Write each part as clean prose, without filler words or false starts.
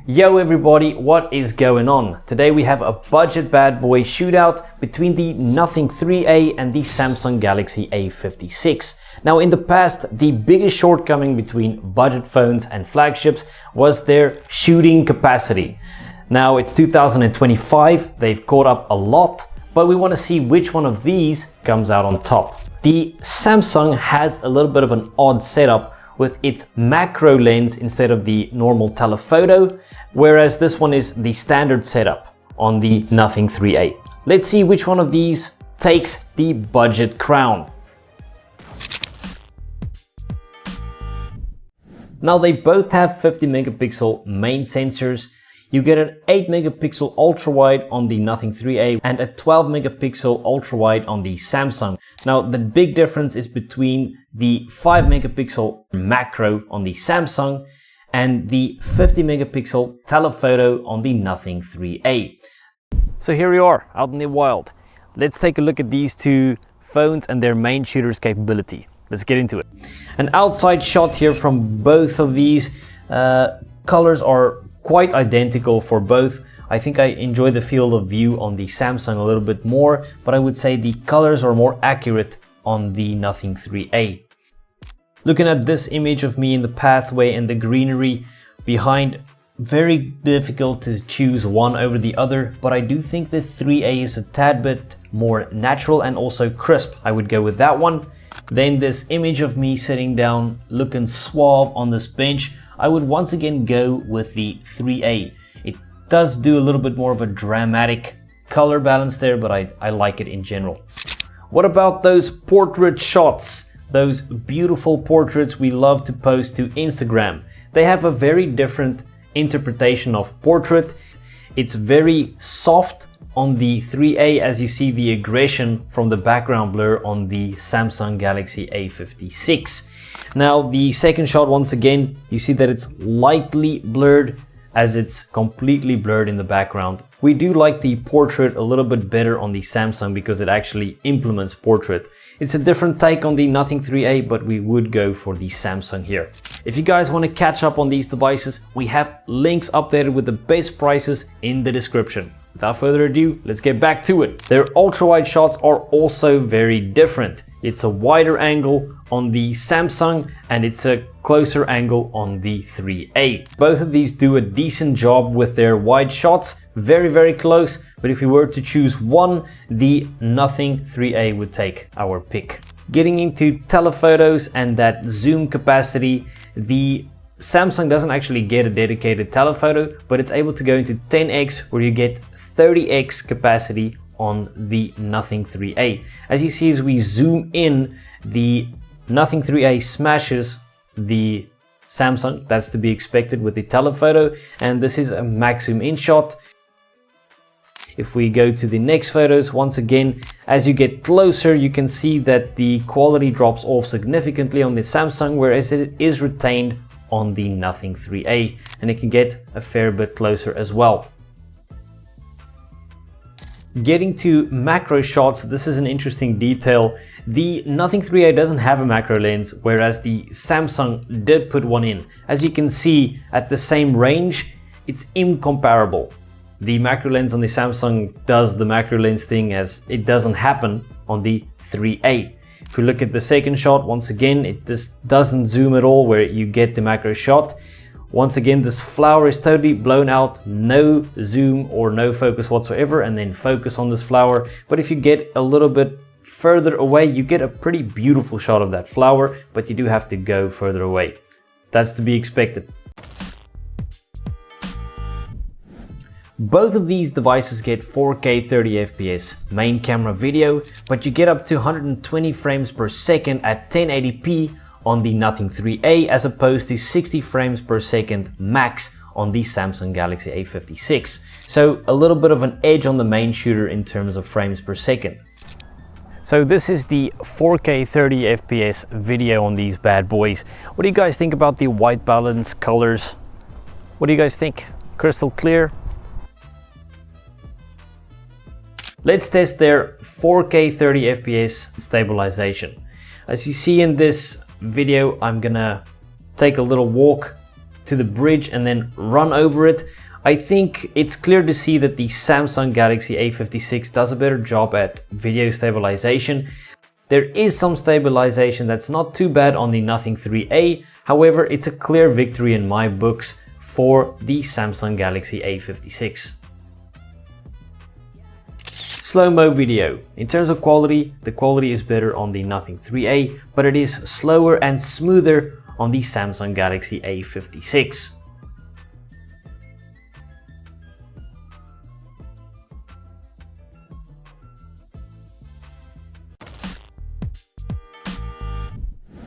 Yo everybody, what is going on? Today we have a budget bad boy shootout between the Nothing 3A and the Samsung Galaxy A56. Now in the past, the biggest shortcoming between budget phones and flagships was their shooting capacity. Now it's 2025, they've caught up a lot, but we want to see which one of these comes out on top. The Samsung has a little bit of an odd setup with its macro lens instead of the normal telephoto, whereas this one is the standard setup on the Nothing 3A. Let's see which one of these takes the budget crown. Now they both have 50 megapixel main sensors. You get an 8 megapixel ultrawide on the Nothing 3A and a 12 megapixel ultrawide on the Samsung. Now the big difference is between the 5 megapixel macro on the Samsung and the 50 megapixel telephoto on the Nothing 3A. So here we are out in the wild. Let's take a look at these two phones and their main shooter's capability. Let's get into it. An outside shot here from both of these. Colors are quite identical for both. I think I enjoy the field of view on the Samsung a little bit more, but I would say the colors are more accurate on the Nothing 3A. Looking at this image of me in the pathway and the greenery behind, very difficult to choose one over the other, but I do think the 3A is a tad bit more natural and also crisp. I would go with that one. Then this image of me sitting down looking suave on this bench, I would once again go with the 3A. It does do a little bit more of a dramatic color balance there, but I like it in general. What about those portrait shots? Those beautiful portraits we love to post to Instagram. They have a very different interpretation of portrait. It's very soft on the 3A, as you see the aggression from the background blur on the Samsung Galaxy A56. Now the second shot, once again, you see that it's lightly blurred as it's completely blurred in the background. We do like the portrait a little bit better on the Samsung because it actually implements portrait. It's a different take on the Nothing 3A, but we would go for the Samsung here. If you guys want to catch up on these devices, we have links updated with the best prices in the description. Without further ado, let's get back to it. Their ultra-wide shots are also very different. It's a wider angle on the Samsung and it's a closer angle on the 3A. Both of these do a decent job with their wide shots, very close, but if we were to choose one, the Nothing 3A would take our pick. Getting into telephotos and that zoom capacity, the Samsung doesn't actually get a dedicated telephoto, but it's able to go into 10x where you get 30x capacity on the Nothing 3A. As you see, as we zoom in, the Nothing 3A smashes the Samsung. That's to be expected with the telephoto, and this is a max zoom in shot. If we go to the next photos, once again, as you get closer, you can see that the quality drops off significantly on the Samsung, whereas it is retained on the Nothing 3A, and it can get a fair bit closer as well. Getting to macro shots, this is an interesting detail. The Nothing 3A doesn't have a macro lens, whereas the Samsung did put one in. As you can see, at the same range, it's incomparable. The macro lens on the Samsung does the macro lens thing as it doesn't happen on the 3A. If we look at the second shot, once again, it just doesn't zoom at all where you get the macro shot. Once again, this flower is totally blown out, no zoom or no focus whatsoever, and then focus on this flower. But if you get a little bit further away, you get a pretty beautiful shot of that flower, but you do have to go further away. That's to be expected. Both of these devices get 4K 30 FPS main camera video, but you get up to 120 frames per second at 1080p on the Nothing 3A as opposed to 60 frames per second max on the Samsung Galaxy A56. So a little bit of an edge on the main shooter in terms of frames per second. So this is the 4K 30 FPS video on these bad boys. What do you guys think about the white balance, colors? What do you guys think? Crystal clear? Let's test their 4K 30 FPS stabilization. As you see in this video, I'm gonna take a little walk to the bridge and then run over it, I think it's clear to see that the Samsung Galaxy A56 does a better job at video stabilization. There is some stabilization that's not too bad on the Nothing 3A, however it's a clear victory in my books for the Samsung Galaxy A56. Slow-mo video. In terms of quality, the quality is better on the Nothing 3A, but it is slower and smoother on the Samsung Galaxy A56.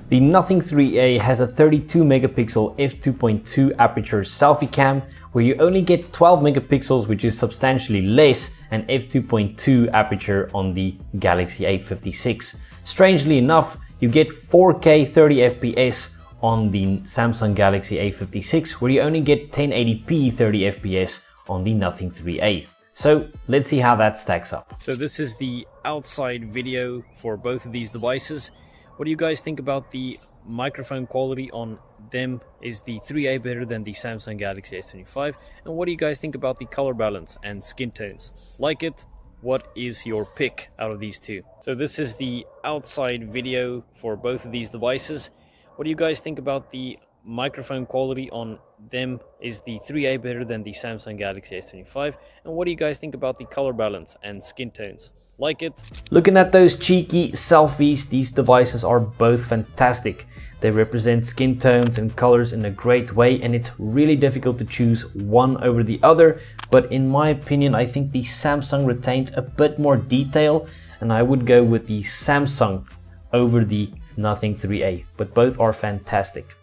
The Nothing 3A has a 32 megapixel f2.2 aperture selfie cam, where you only get 12 megapixels, which is substantially less, and f2.2 aperture on the Galaxy A56. Strangely enough, you get 4K 30 FPS on the Samsung Galaxy A56, where you only get 1080p 30 FPS on the Nothing 3A. So let's see how that stacks up. So this is the outside video for both of these devices. What do you guys think about the microphone quality on them? Is the 3A better than the Samsung Galaxy S25? And what do you guys think about the color balance and skin tones? Like it? What is your pick out of these two? So this is the outside video for both of these devices. What do you guys think about the microphone quality on them? Is the 3A better than the Samsung Galaxy S25? And what do you guys think about the color balance and skin tones? Like it? Looking at those cheeky selfies, these devices are both fantastic. They represent skin tones and colors in a great way, and it's really difficult to choose one over the other. But in my opinion, I think the Samsung retains a bit more detail, and I would go with the Samsung over the Nothing 3A, but both are fantastic.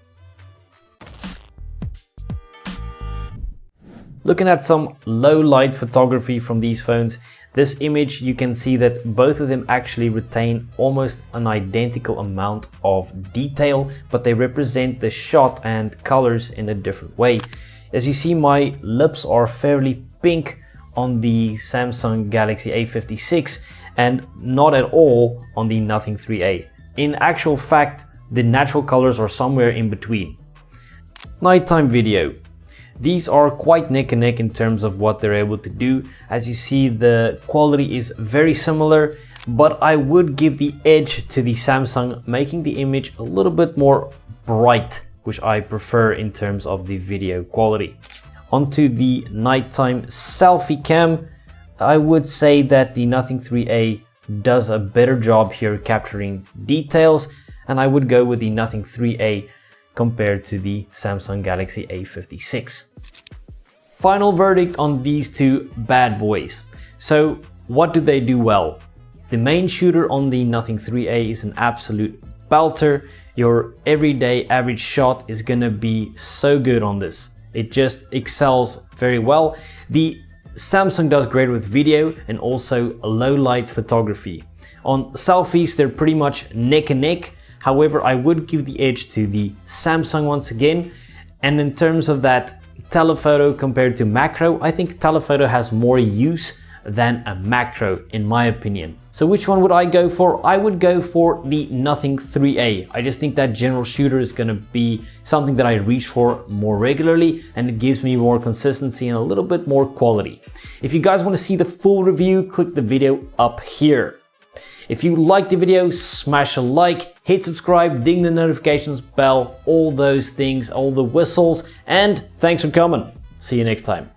Looking at some low light photography from these phones, this image, you can see that both of them actually retain almost an identical amount of detail, but they represent the shot and colors in a different way. As you see, my lips are fairly pink on the Samsung Galaxy A56 and not at all on the Nothing 3A. In actual fact, the natural colors are somewhere in between. Nighttime video. These are quite neck and neck in terms of what they're able to do. As you see, the quality is very similar, but I would give the edge to the Samsung, making the image a little bit more bright, which I prefer in terms of the video quality. Onto the nighttime selfie cam, I would say that the Nothing 3A does a better job here capturing details, and I would go with the Nothing 3A compared to the Samsung Galaxy A56. Final verdict on these two bad boys. So what do they do well? The main shooter on the Nothing 3A is an absolute belter. Your everyday average shot is gonna be so good on this. It just excels very well. The Samsung does great with video and also low light photography. On selfies, they're pretty much neck and neck. However, I would give the edge to the Samsung once again. And in terms of that telephoto compared to macro, I think telephoto has more use than a macro in my opinion. So which one would I go for? I would go for the Nothing 3A. I just think that general shooter is gonna be something that I reach for more regularly, and it gives me more consistency and a little bit more quality. If you guys wanna see the full review, click the video up here. If you liked the video, smash a like, hit subscribe, ding the notifications bell, all those things, all the whistles, and thanks for coming. See you next time.